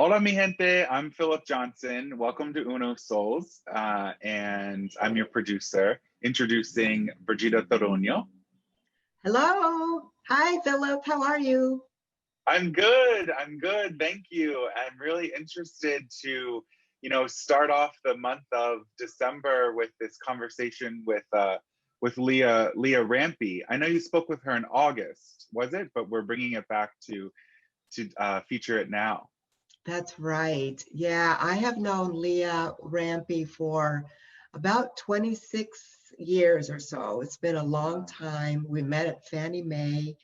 Hola, mi gente. I'm Philip Johnson. Welcome to Uno Souls. And I'm your producer, introducing Brigida Toruño. Hello. Hi, Philip. How are you? I'm good. Thank you. I'm really interested to, start off the month of December with this conversation with Leah Rampy. I know you spoke with her in August, was it? But we're bringing it back to feature it now. That's right. Yeah, I have known Leah Rampy for about 26 years or so. It's been a long time. We met at Fannie Mae,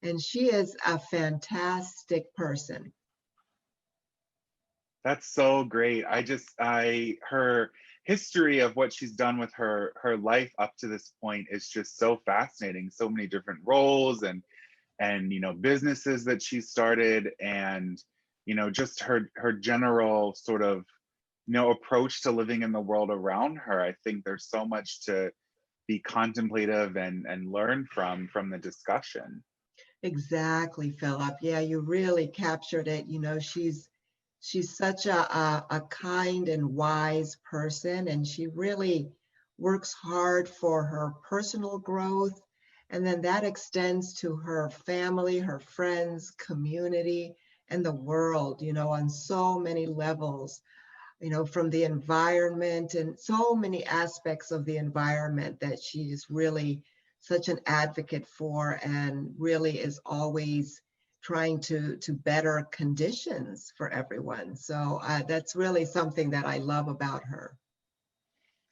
and she is a fantastic person. That's so great. Her history of what she's done with her life up to this point is just so fascinating. So many different roles and businesses that she started, and just her general sort of approach to living in the world around her. I think there's so much to be contemplative and learn from the discussion. Exactly, Philip. Yeah, you really captured it. She's such a kind and wise person, and she really works hard for her personal growth. And then that extends to her family, her friends, community, and the world, on so many levels, from the environment and so many aspects of the environment that she is really such an advocate for, and really is always trying to better conditions for everyone. So that's really something that I love about her.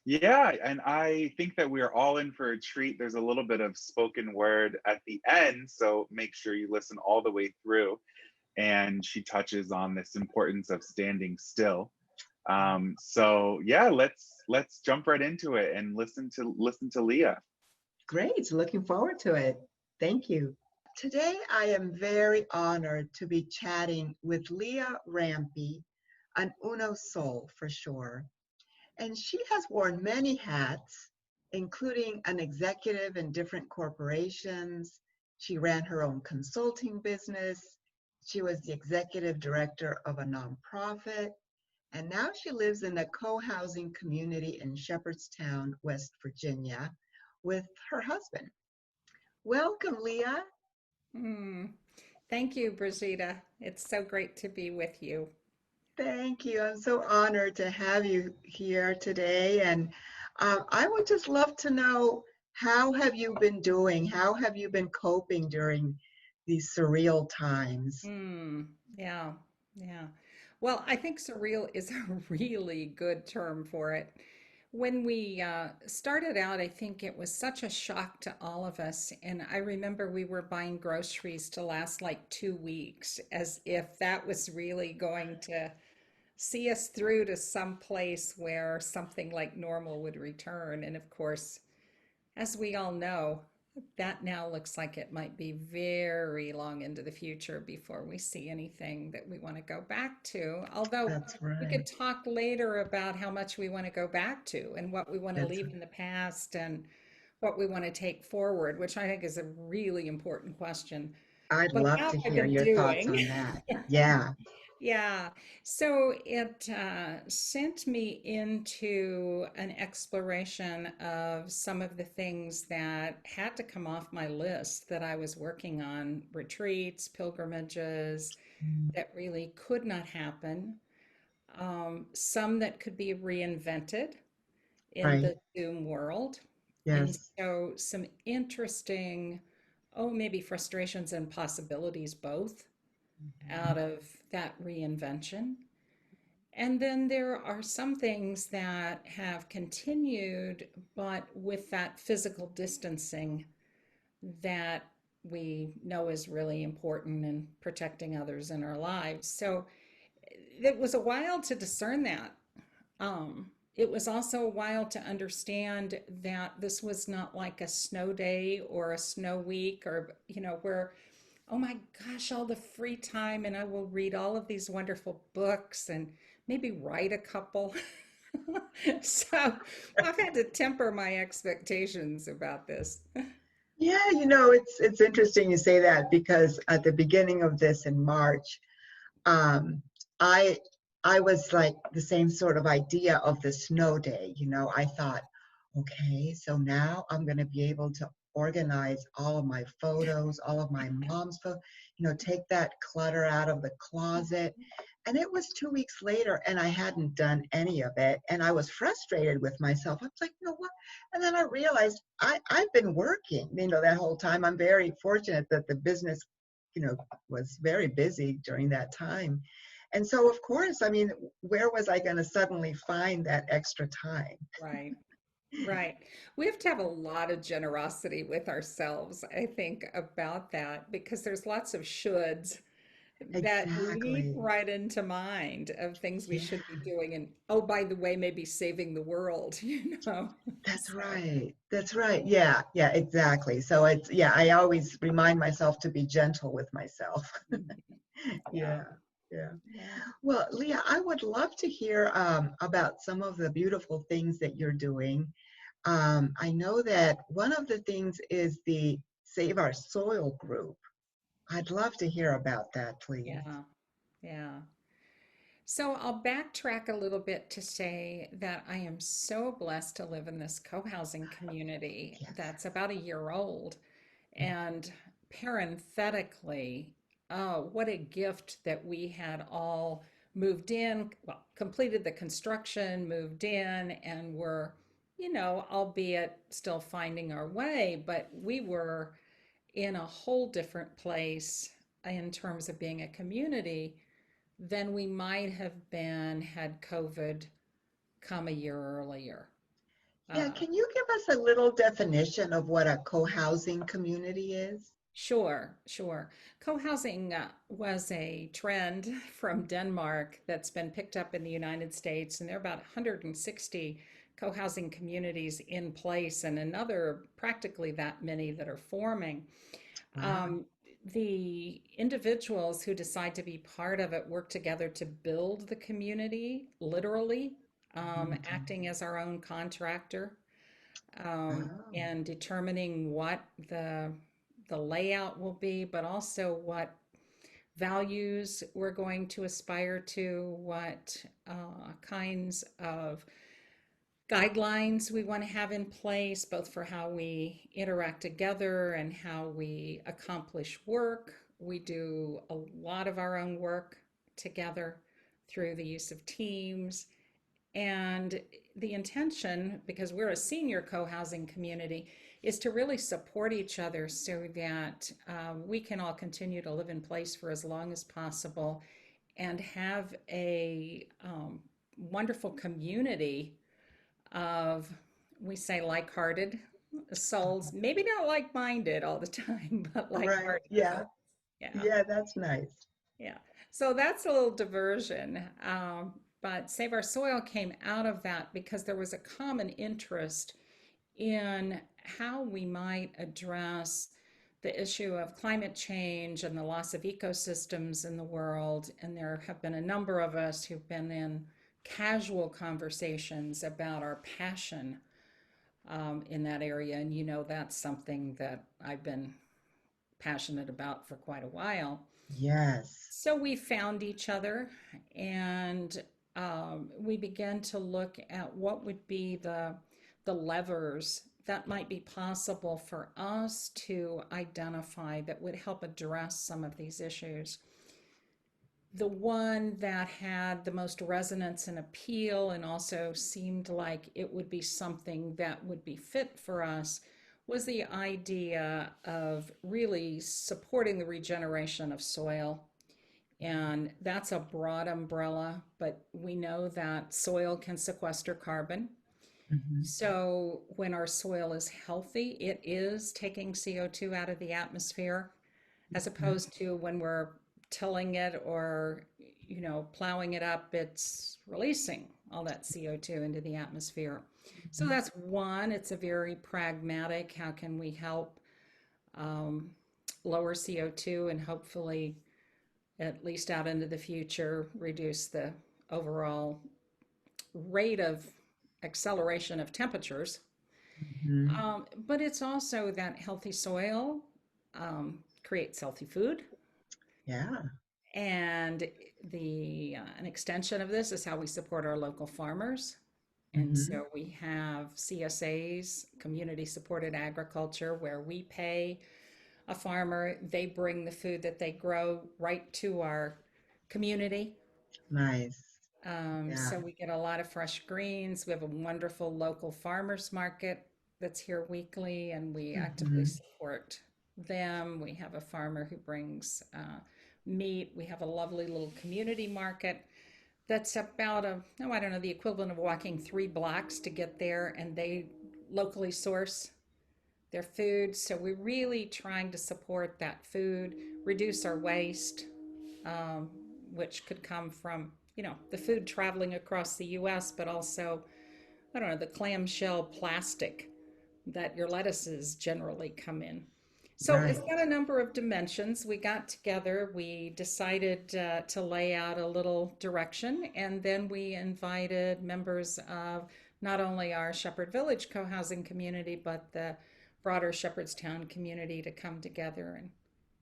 Yeah, and I think that we are all in for a treat. There's a little bit of spoken word at the end, so make sure you listen all the way through. And she touches on this importance of standing still. So yeah, let's jump right into it and listen to Leah. Great, looking forward to it. Thank you. Today, I am very honored to be chatting with Leah Rampy, an Uno Soul for sure. And she has worn many hats, including an executive in different corporations. She ran her own consulting business. She was the executive director of a nonprofit. And now she lives in a co-housing community in Shepherdstown, West Virginia, with her husband. Welcome, Leah. Thank you, Brigida. It's so great to be with you. Thank you. I'm so honored to have you here today. And I would just love to know, how have you been doing? How have you been coping during these surreal times? Yeah, yeah. Well, I think surreal is a really good term for it. When we started out, I think it was such a shock to all of us. And I remember we were buying groceries to last like 2 weeks, as if that was really going to see us through to some place where something like normal would return. And of course, as we all know, that now looks like it might be very long into the future before we see anything that we want to go back to. Although That's we right. could talk later about how much we want to go back to and what we want to That's leave in the past and what we want to take forward, which I think is a really important question. I'd But love how to have I hear been your thoughts doing? on that. Yeah. Yeah, so it sent me into an exploration of some of the things that had to come off my list that I was working on, retreats, pilgrimages that really could not happen, some that could be reinvented in Right. the Zoom world. And Yes. so some interesting, maybe frustrations and possibilities both out of that reinvention. And then there are some things that have continued, but with that physical distancing that we know is really important in protecting others in our lives. So it was a while to discern that. It was also a while to understand that this was not like a snow day or a snow week, or, where, oh my gosh, all the free time, and I will read all of these wonderful books and maybe write a couple. So I've had to temper my expectations about this. Yeah, it's interesting you say that, because at the beginning of this in March, um, I I was like the same sort of idea of the snow day. I thought, okay, so now I'm going to be able to organize all of my photos, all of my mom's photos, take that clutter out of the closet. And it was 2 weeks later, and I hadn't done any of it. And I was frustrated with myself. I was like, what? And then I realized I've been working, that whole time. I'm very fortunate that the business, was very busy during that time. And so, of course, I mean, where was I going to suddenly find that extra time? Right. Right. We have to have a lot of generosity with ourselves, I think, about that because there's lots of shoulds that leap Exactly. right into mind of things we Yeah, should be doing. And oh, by the way, maybe saving the world, you know? that's So, right. That's right. Yeah, yeah, exactly. So yeah, I always remind myself to be gentle with myself. mhm. Yeah. Yeah, yeah. Yeah. Well, Leah, I would love to hear about some of the beautiful things that you're doing. I know that one of the things is the Save Our Soil group. I'd love to hear about that, please. Yeah. Yeah. So I'll backtrack a little bit to say that I am so blessed to live in this co-housing community Yes. that's about a year old. And parenthetically, oh, what a gift that we had all moved in, well, completed the construction, moved in, and were, albeit still finding our way, but we were in a whole different place in terms of being a community than we might have been had COVID come a year earlier. Yeah, Uh, can you give us a little definition of what a co-housing community is? Sure, sure. Co-housing was a trend from Denmark that's been picked up in the United States, and there are about 160 co-housing communities in place, and another practically that many that are forming. Wow. Um, the individuals who decide to be part of it work together to build the community, literally, Mhm. acting as our own contractor Oh, and determining what the layout will be, but also what values we're going to aspire to, what kinds of guidelines we want to have in place, both for how we interact together and how we accomplish work. We do a lot of our own work together through the use of teams. And the intention, because we're a senior co-housing community, is to really support each other so that we can all continue to live in place for as long as possible and have a wonderful community of, we say, like-hearted souls, maybe not like-minded all the time, but right. like-hearted Yeah. souls. Yeah. Yeah, that's nice. Yeah. So that's a little diversion. But Save Our Soil came out of that because there was a common interest in how we might address the issue of climate change and the loss of ecosystems in the world. And there have been a number of us who've been in casual conversations about our passion in that area. And that's something that I've been passionate about for quite a while. Yes. So we found each other and we began to look at what would be the levers that might be possible for us to identify that would help address some of these issues. The one that had the most resonance and appeal and also seemed like it would be something that would be fit for us was the idea of really supporting the regeneration of soil. And that's a broad umbrella, but we know that soil can sequester carbon. Hmm. So when our soil is healthy, it is taking CO2 out of the atmosphere, as opposed to when we're tilling it or, plowing it up, it's releasing all that CO2 into the atmosphere. So that's one. It's a very pragmatic, how can we help um, lower CO2 and hopefully at least out into the future, reduce the overall rate of acceleration of temperatures. Hmm. But it's also that healthy soil creates healthy food. Yeah. And an extension of this is how we support our local farmers. And Mm-hmm. so we have CSAs, community supported agriculture, where we pay a farmer, they bring the food that they grow right to our community. Nice. Yeah. So we get a lot of fresh greens. We have a wonderful local farmers market that's here weekly, and we actively Mm-hmm. support them. We have a farmer who brings meat. We have a lovely little community market that's about I don't know, the equivalent of walking 3 blocks to get there, and they locally source their food. So we're really trying to support that food, reduce our waste, um, which could come from, the food traveling across the US, but also, I don't know, the clamshell plastic that your lettuces generally come in. So it's Right. got a number of dimensions. We got together, we decided to lay out a little direction, and then we invited members of not only our Shepherd Village co-housing community, but the broader Shepherdstown community to come together and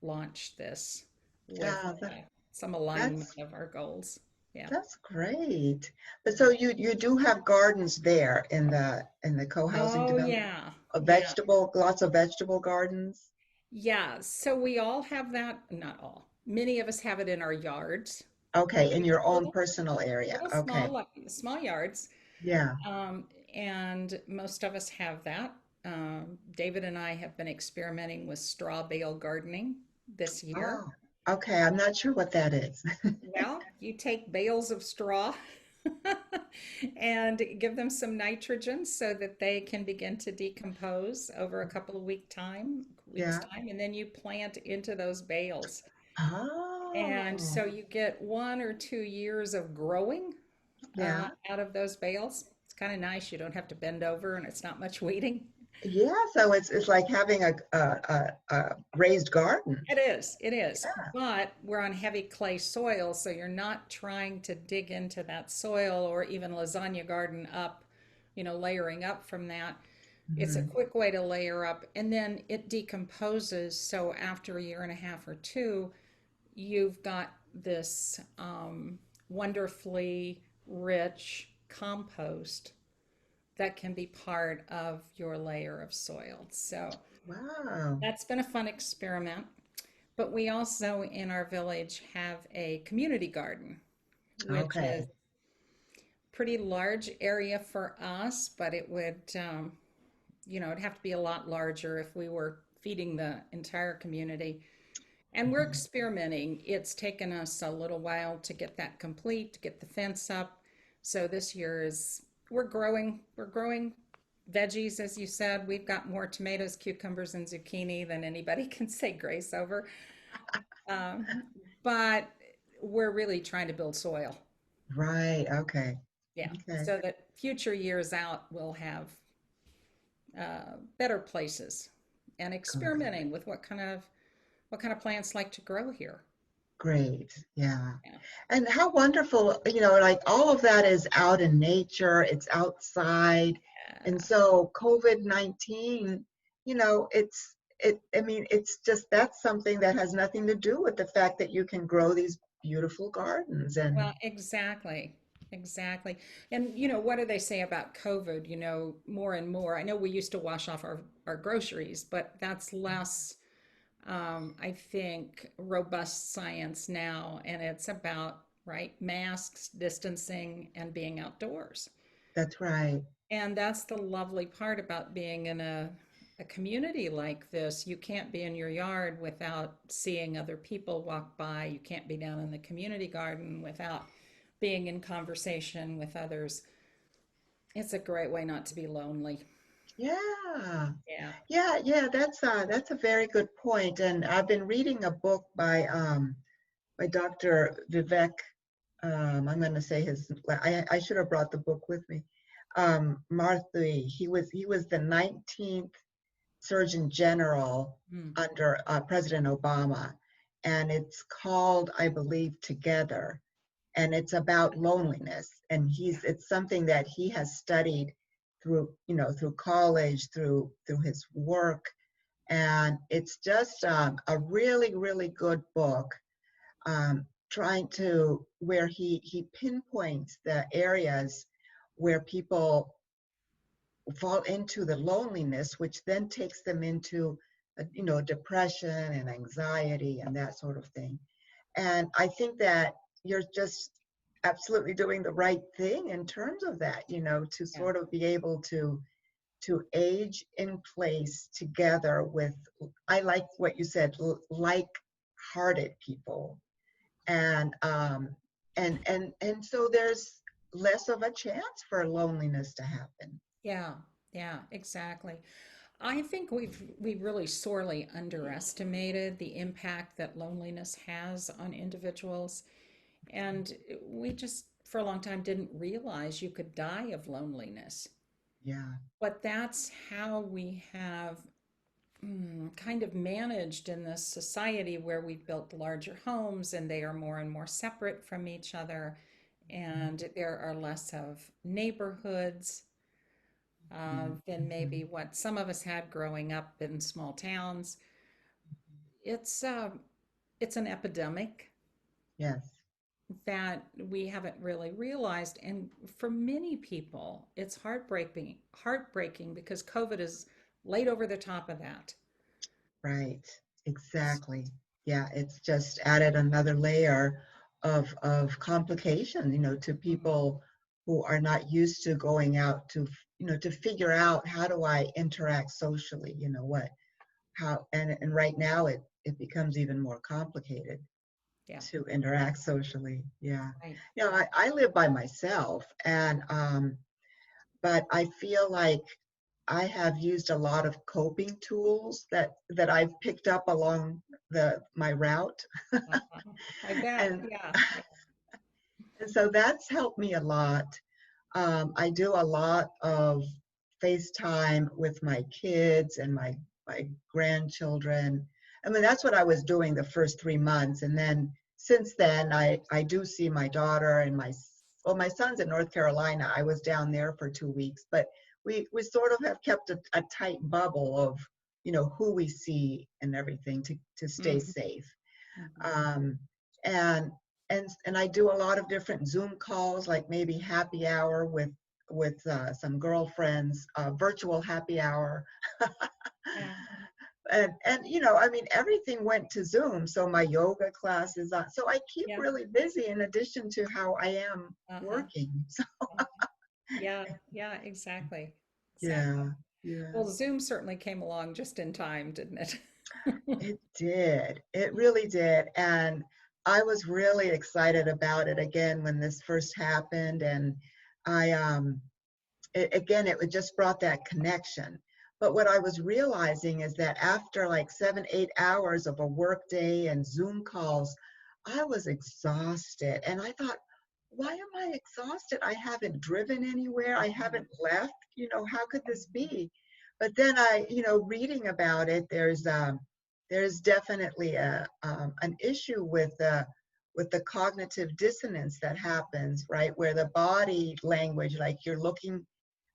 launch this with Yeah, some alignment that's of our goals. Yeah. that's great. But so you do have gardens there in the co-housing Oh, development? yeah. A Yeah. vegetable, lots of vegetable gardens? Yeah, so we all have that, not all. Many of us have it in our yards. Okay, in We have your own personal area. little Okay. small yards, Yeah. um, and most of us have that. David and I have been experimenting with straw bale gardening this year. Oh, okay. I'm not sure what that is. Well, you take bales of straw and give them some nitrogen so that they can begin to decompose over a couple of weeks Yeah. time, and then you plant into those bales. And Oh, so you get 1 or 2 years of growing yeah. out of those bales. It's kind of nice. You don't have to bend over, and it's not much weeding. Yeah, so it's like having a raised garden. It is, it is. Yeah. But we're on heavy clay soil, so you're not trying to dig into that soil or even lasagna garden up, layering up from that. It's a Mhm. quick way to layer up, and then it decomposes. So after a year and a half or two, you've got this wonderfully rich compost that can be part of your layer of soil. So Wow. that's been a fun experiment. But we also in our village have a community garden, which is Okay. pretty large area for us, but it would, it'd have to be a lot larger if we were feeding the entire community. And we're Mhm. experimenting. It's taken us a little while to get that complete, to get the fence up. So this year is we're growing veggies, as you said. We've got more tomatoes, cucumbers, and zucchini than anybody can say grace over. Um, but we're really trying to build soil. Right. Okay. Yeah. Okay. So that future years out we'll have better places and Okay. experimenting with what kind of plants like to grow here. Great. Yeah. Yeah. And how wonderful, like all of that is out in nature, it's outside. And so COVID-19, I mean, it's just that's something that has nothing to do with the fact that you can grow these beautiful gardens and Well, exactly. Exactly. And what do they say about COVID? More and more. I know we used to wash off our groceries, but that's less, I think, robust science now. And it's about, right, masks, distancing, and being outdoors. that's right. And that's the lovely part about being in a community like this. You can't be in your yard without seeing other people walk by. You can't be down in the community garden without being in conversation with others. It's a great way not to be lonely. Yeah. Yeah. Yeah, that's a very good point. And I've been reading a book by Dr. Vivek. I'm going to say I should have brought the book with me. Marthy. He was the 19th Surgeon General Mm. under President Obama, and it's called, I believe, Together, and it's about loneliness. And it's something that he has studied through college, through his work, and it's just a really, really good book. Um, trying to, where he pinpoints the areas where people fall into the loneliness, which then takes them into, depression and anxiety and that sort of thing. And I think that you're just absolutely doing the right thing in terms of that, to Yeah. sort of be able to age in place together with, I like what you said, like-hearted people. And so there's less of a chance for loneliness to happen. Yeah. Yeah, exactly. I think we really sorely underestimated the impact that loneliness has on individuals. And we just, for a long time, didn't realize you could die of loneliness. Yeah. But that's how we have kind of managed in this society where we've built larger homes and they are more and more separate from each other. And there are less of neighborhoods than Mhm. maybe what some of us had growing up in small towns. It's it's an epidemic Yes. that we haven't really realized, and for many people, it's heartbreaking because COVID is laid over the top of that. Right. Exactly. Yeah, it's just added another layer of complication, to Mhm. people who are not used to going out to, to figure out, how do I interact socially, and right now it becomes even more complicated Yeah, to interact socially. Yeah. right. I live by myself, and but I feel like I have used a lot of coping tools that I've picked up along the my route. I bet. and Yeah, yeah, and so that's helped me a lot. I do a lot of FaceTime with my kids and my grandchildren. I mean, that's what I was doing the first 3 months, and then since then, I do see my daughter and my son's in North Carolina. I was down there for 2 weeks, but we sort of have kept a tight bubble of, who we see and everything to stay mhm, safe. mhm. Um, and and I do a lot of different Zoom calls, like maybe happy hour with some girlfriends, virtual happy hour. Yeah, And I mean, everything went to Zoom, so my yoga class is on. So I keep yeah, really busy in addition to how I am uh-huh, working. So uh-huh. Yeah, yeah, exactly, exactly. yeah, yeah. Well, Zoom certainly came along just in time, didn't it? It did. It really did. And I was really excited about it again when this first happened. And I, again, it just brought that connection. But what I was realizing is that after like 7, 8 hours of a work day and Zoom calls, I was exhausted. And I thought, why am I exhausted? I haven't driven anywhere. I haven't left. How could this be? But then reading about it, there's definitely an issue with the cognitive dissonance that happens, right? Where the body language, like you're looking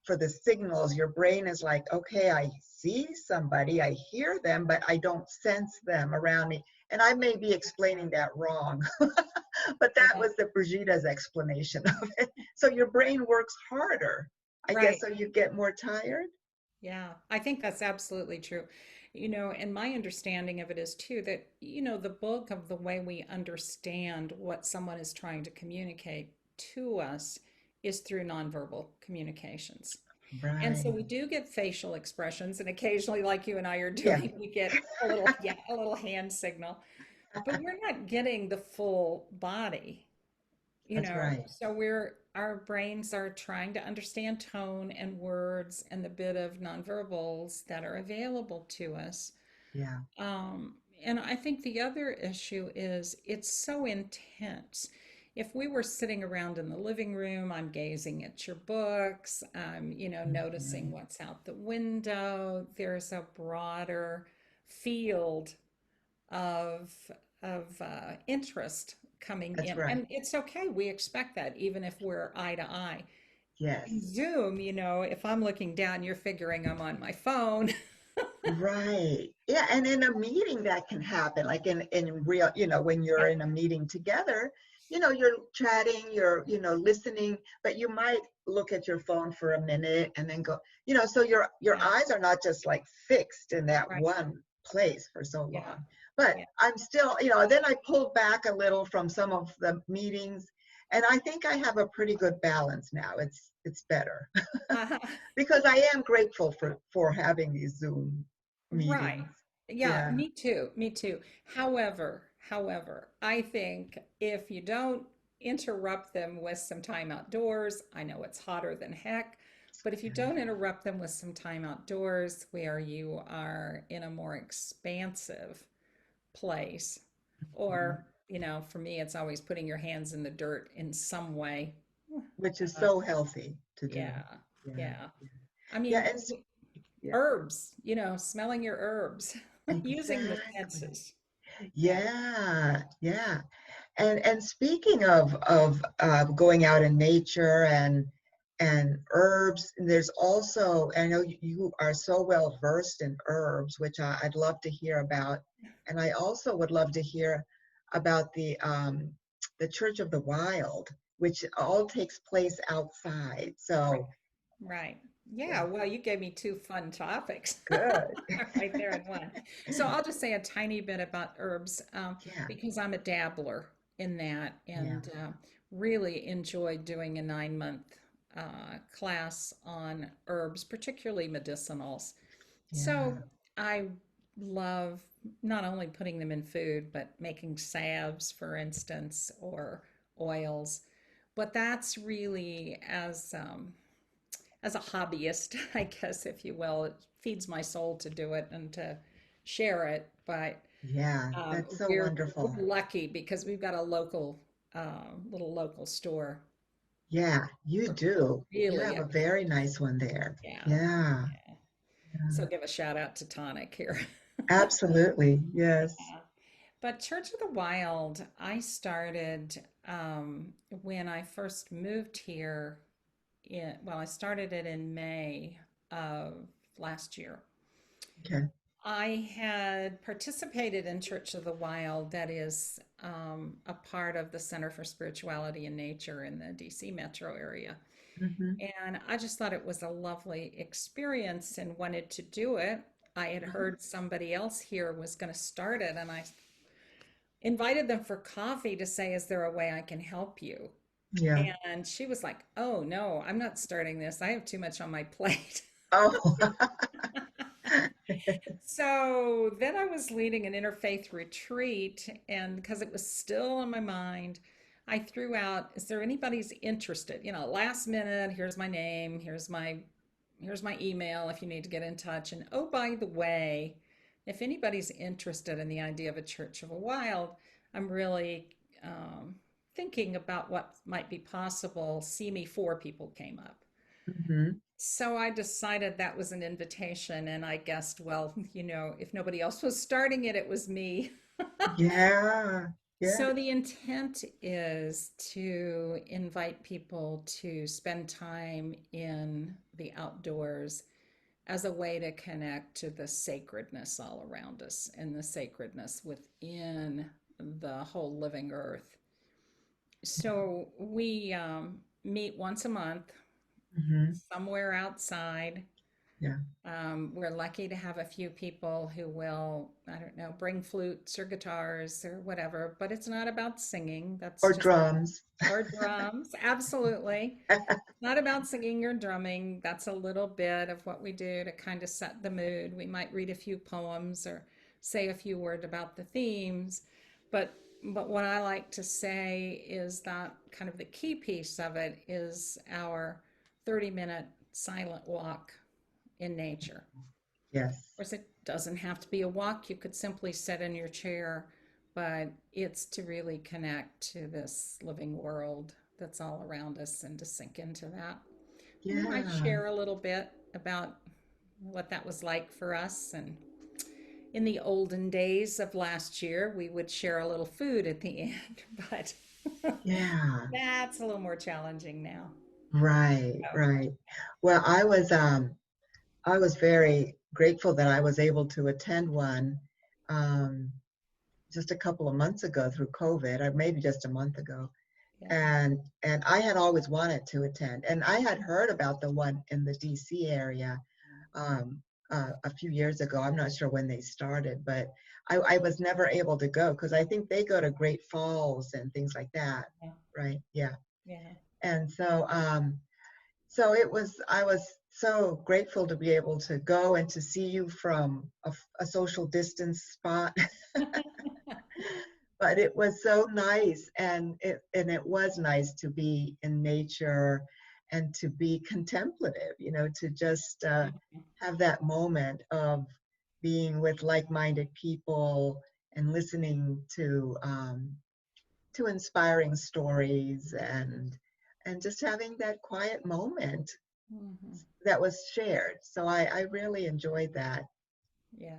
for the signals, your brain is like, okay, I see somebody, I hear them, but I don't sense them around me. And I may be explaining that wrong, but that Yeah, was the Brigida's explanation of it. So your brain works harder, I guess, right. so you get more tired. Yeah, I think that's absolutely true. And my understanding of it is too that, the bulk of the way we understand what someone is trying to communicate to us is through nonverbal communications. And so Right. we do get facial expressions, and occasionally, like you and I are Yeah, doing, we get a little, yeah, a little hand signal, but we're not getting the full body. that's right. So our brains are trying to understand tone and words and the bit of nonverbals that are available to us. Yeah. um, and I think the other issue is it's so intense. If we were sitting around in the living room, I'm gazing at your books, I'm, noticing Mhm. what's out the window, there's a broader field of interest coming That's in. right. And it's okay. We expect that even if we're eye to eye. In Yes. Zoom, if I'm looking down, you're figuring I'm on my phone. Right. Yeah. And in a meeting that can happen, like in real, when you're in a meeting together, you're chatting, you're, listening, but you might look at your phone for a minute and then go, so your Yeah, eyes are not just like fixed in that right. one place for so Yeah, long. But yeah. I'm still, then I pulled back a little from some of the meetings, and I think I have a pretty good balance now. It's better Uh-huh. because I am grateful for having these Zoom Right. meetings. Yeah, Yeah. me too. Me too. However, I think if you don't interrupt them with some time outdoors, I know it's hotter than heck, but if you don't interrupt them with some time outdoors where you are in a more expansive place, Mhm. or, for me, it's always putting your hands in the dirt in some way. Which is Uh, so healthy to do. yeah, Yeah. yeah. I Yeah. mean, And yeah, herbs, smelling your herbs, using the exactly. senses. Yeah. Yeah. Yeah. And speaking of going out in nature and herbs, there's also, I know you are so well versed in herbs, which I'd love to hear about. And I also would love to hear about the Church of the Wild, which all takes place outside. Right. So Right. yeah, Yeah. Well, you gave me two fun topics good. right there in one. So I'll just say a tiny bit about herbs Yeah, because I'm a dabbler in that yeah, and really enjoyed doing a 9-month class on herbs, particularly medicinals. So yeah. I love not only putting them in food, but making salves, for instance, or oils. But that's really as a hobbyist, I guess, if you will. It feeds my soul to do it and to share it. But Yeah, that's so we're wonderful. lucky because we've got a little local store. Yeah, you We're do. You really have a excellent. very nice one there. Yeah. Yeah, Yeah. yeah. So give a shout out to Tonic here. Absolutely. Yes. Yeah. But Church of the Wild, I started when I first moved here. I started it in May of last year. Okay. I had participated in Church of the Wild, that is a part of the Center for Spirituality and Nature in the DC metro area. Hmm. And I just thought it was a lovely experience and wanted to do it. I had heard somebody else here was going to start it, and I invited them for coffee to say, is there a way I can help you? Yeah. And she was like, oh, no, I'm not starting this. I have too much on my plate. Oh, So then I was leading an interfaith retreat, and because it was still on my mind, I threw out, is there anybody's interested? Last minute, here's my name, here's my email if you need to get in touch. And oh, by the way, if anybody's interested in the idea of a Church of a Wild, I'm really thinking about what might be possible. See me, 4 people came up. hmm. So I decided that was an invitation, and I guessed, well, if nobody else was starting it, it was me. Yeah. Yeah. So the intent is to invite people to spend time in the outdoors as a way to connect to the sacredness all around us and the sacredness within the whole living earth. So we meet once a month Hmm. somewhere outside. Yeah. We're lucky to have a few people who will, I don't know, bring flutes or guitars or whatever, but it's not about singing. That's Or just, drums. or drums. Absolutely. Not about singing or drumming. That's a little bit of what we do to kind of set the mood. We might read a few poems or say a few words about the themes, but what I like to say is that kind of the key piece of it is our 30-minute silent walk in nature. Yes. Of course, it doesn't have to be a walk. You could simply sit in your chair, but it's to really connect to this living world that's all around us and to sink into that. And then I Yeah. share a little bit about what that was like for us. And in the olden days of last year, we would share a little food at the end, but Yeah. that's a little more challenging now. Right. So, Right. Well, I was very grateful that I was able to attend one just a couple of months ago through COVID, or maybe just a month ago. Yeah. And I had always wanted to attend, and I had heard about the one in the DC area a few years ago. I'm not sure when they started, but I was never able to go because I think they go to Great Falls and things like that, Yeah. right? Yeah. Yeah. And so so I was so grateful to be able to go and to see you from a social distance spot. But it was so nice, and it was nice to be in nature and to be contemplative, you know, to just have that moment of being with like-minded people and listening to inspiring stories and just having that quiet moment Mm-hmm. that was shared. So I really enjoyed that. Yeah.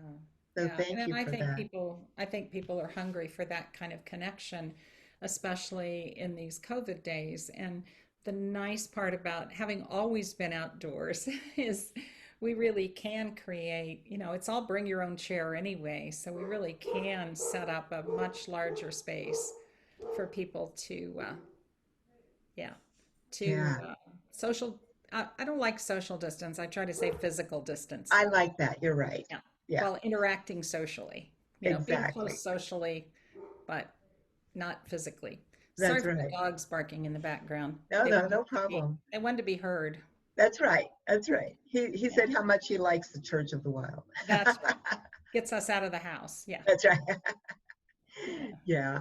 So Yeah. thank And you for that. I think people are hungry for that kind of connection, especially in these COVID days. And the nice part about having always been outdoors is we really can create, you know, it's all bring your own chair anyway. So we really can set up a much larger space for people to, yeah, to Yeah, social. I don't like social distance. I try to say physical distance. I like that. You're right. Yeah. Yeah, Well, interacting socially, you know, being close exactly. socially, but not physically. Sorry That's for the right. dogs barking in the background. No, no, no problem. They wanted to be heard. That's right. That's right. He Yeah, said how much he likes the Church of the Wild. that's right. Gets us out of the house. Yeah. That's right. Yeah. Yeah.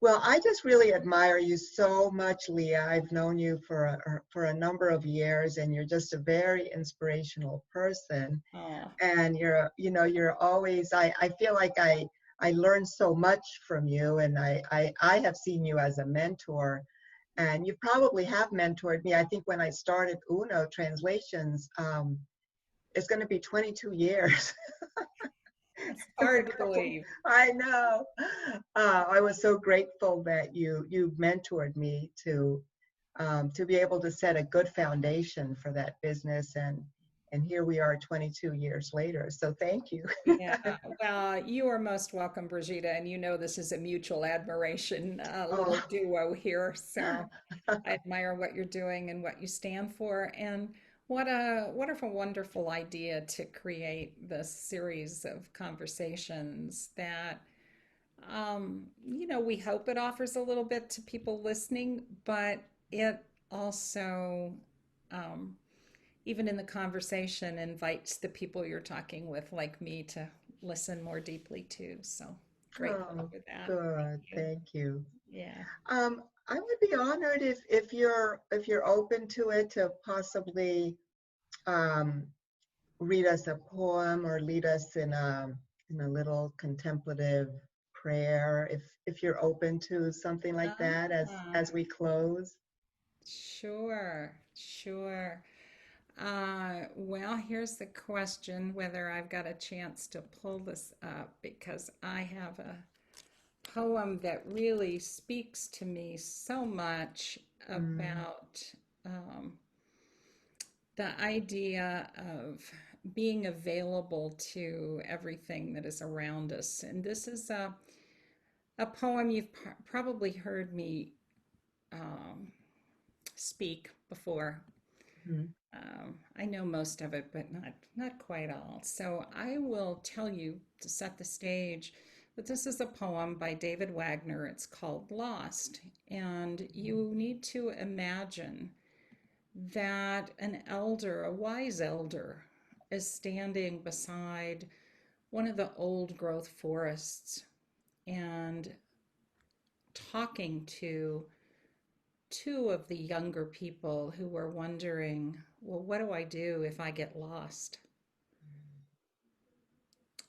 Well, I just really admire you so much, Leah. I've known you for a number of years, and you're just a very inspirational person. Oh, And you know, you're always. I feel like I learned so much from you, and I have seen you as a mentor. And you probably have mentored me. I think when I started Uno Translations, it's going to be 22 years. it's hard to believe. I know. I was so grateful that you mentored me to be able to set a good foundation for that business, and here we are 22 years later. So thank you. Yeah, well, you are most welcome, Brigitte, and you know this is a mutual admiration little Oh, duo here. So I admire what you're doing and what you stand for, and what a wonderful idea to create this series of conversations that you know, we hope it offers a little bit to people listening, but it also um, even in the conversation invites the people you're talking with like me to listen more deeply too. So grateful oh, for that. Thank good. you. Thank you. Yeah. I would be honored if you're open to it to possibly um, read us a poem or lead us in a little contemplative prayer if you're open to something like that Ah, as we close. sure, sure. Well, here's the question whether I've got a chance to pull this up because I have a poem that really speaks to me so much Mm, about um, the idea of being available to everything that is around us. And this is a poem you've probably heard me um, speak before. mm, I know most of it, but not quite all. So I will tell you to set the stage that this is a poem by David Wagner. It's called Lost. And you need to imagine that an elder, a wise elder, is standing beside one of the old growth forests and talking to two of the younger people who were wondering, well, what do I do if I get lost?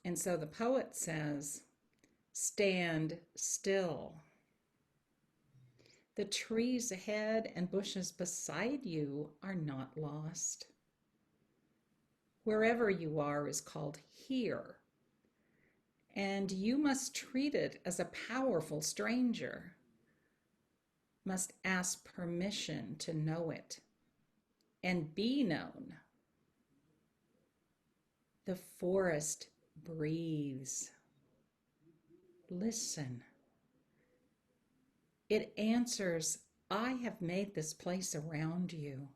And so the poet says, stand still. The trees ahead and bushes beside you are not lost. Wherever you are is called here, and you must treat it as a powerful stranger, must ask permission to know it and be known. The forest breathes. Listen. It answers, I have made this place around you.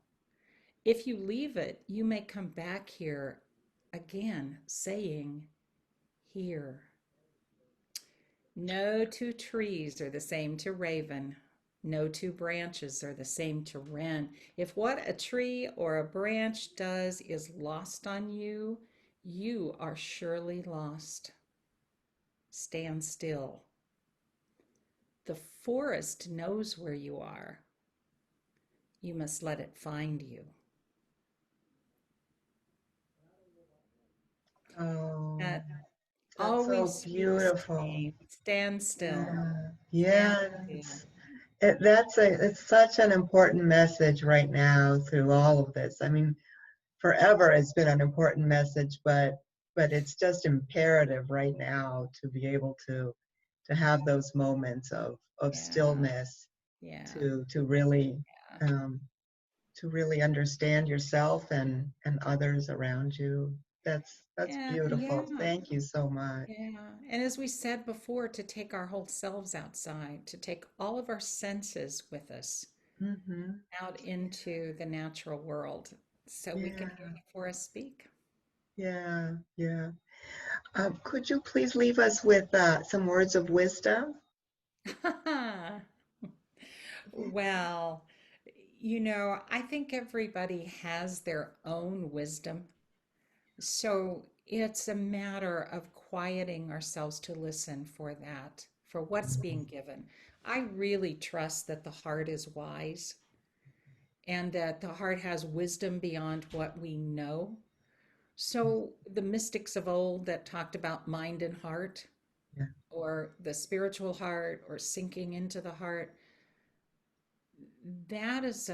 If you leave it, you may come back here again, saying, here. No two trees are the same to raven. No two branches are the same to wren. If what a tree or a branch does is lost on you, you are surely lost. Stand still. The forest knows where you are. You must let it find you. Oh, That that's always so speaks to beautiful. me. Stand still. Yeah, Stand still. it's such an important message right now through all of this. I mean, forever it's been an important message, but it's just imperative right now to be able to have those moments of Yeah. stillness Yeah. to really to really understand yourself and others around you. That's Yeah. Yeah. beautiful. Thank you so much. Yeah. And as we said before, to take our whole selves outside, to take all of our senses with us Hmm. out into the natural world so we can hear Yeah, the forest speak. yeah, yeah. Could you please leave us with some words of wisdom? Well, I think everybody has their own wisdom. So it's a matter of quieting ourselves to listen for that, for what's being given. I really trust that the heart is wise and that the heart has wisdom beyond what we know. So the mystics of old that talked about mind and heart, Yeah, or the spiritual heart, or sinking into the heart, that is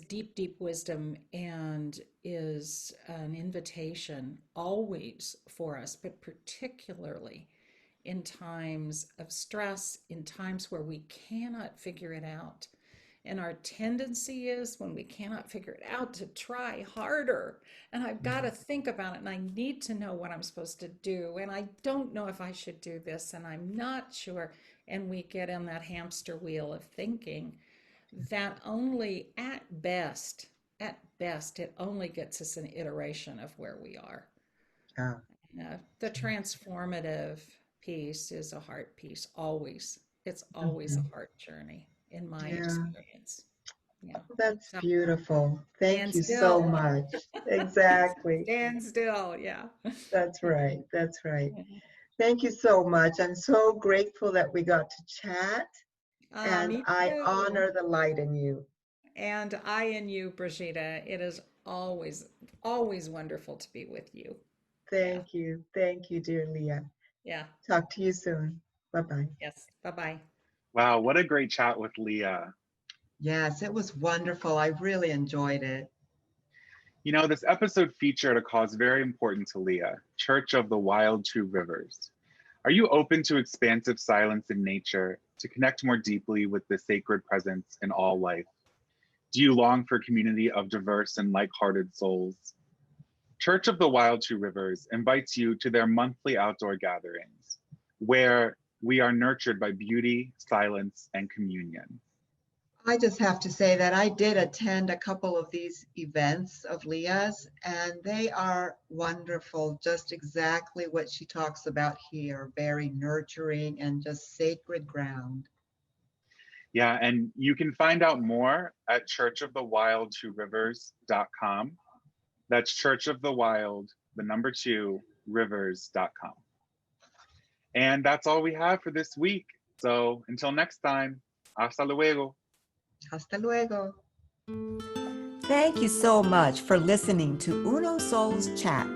deep, deep wisdom, and is an invitation always for us, but particularly in times of stress, in times where we cannot figure it out. And our tendency is, when we cannot figure it out, to try harder. And I've got to think about it, and I need to know what I'm supposed to do. And I don't know if I should do this, and I'm not sure. And we get in that hamster wheel of thinking that only at best, it only gets us an iteration of where we are. yeah. The transformative piece is a heart piece, always. It's always Mhm. a heart journey, in my Yeah, experience. Yeah. that's So beautiful. Thank stand you so still. much. Exactly. Stand still. Yeah. That's right. That's right. Thank you so much. I'm so grateful that we got to chat, and Me I too. honor the light in you. And I and you, Brigitte. It is always, always wonderful to be with you. Yeah. Thank you. Thank you, dear Leah. Yeah. Talk to you soon. Bye-bye. Yes. Bye bye. Wow, what a great chat with Leah. Yes, it was wonderful. I really enjoyed it. You know, this episode featured a cause very important to Leah, Church of the Wild Two Rivers. Are you open to expansive silence in nature, to connect more deeply with the sacred presence in all life? Do you long for a community of diverse and like-hearted souls? Church of the Wild Two Rivers invites you to their monthly outdoor gatherings, where we are nurtured by beauty, silence, and communion. I just have to say that I did attend a couple of these events of Leah's, and they are wonderful, just exactly what she talks about here, very nurturing and just sacred ground. Yeah, and you can find out more at churchofthewild2rivers.com. That's Church of the Wild, the number 2, rivers.com. And that's all we have for this week. So until next time, hasta luego. Hasta luego. Thank you so much for listening to Uno Souls Chat.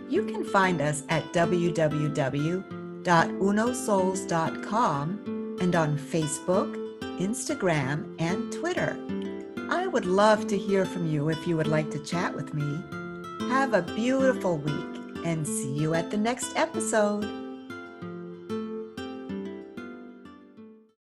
You can find us at www.unosouls.com and on Facebook, Instagram, and Twitter. I would love to hear from you if you would like to chat with me. Have a beautiful week and see you at the next episode.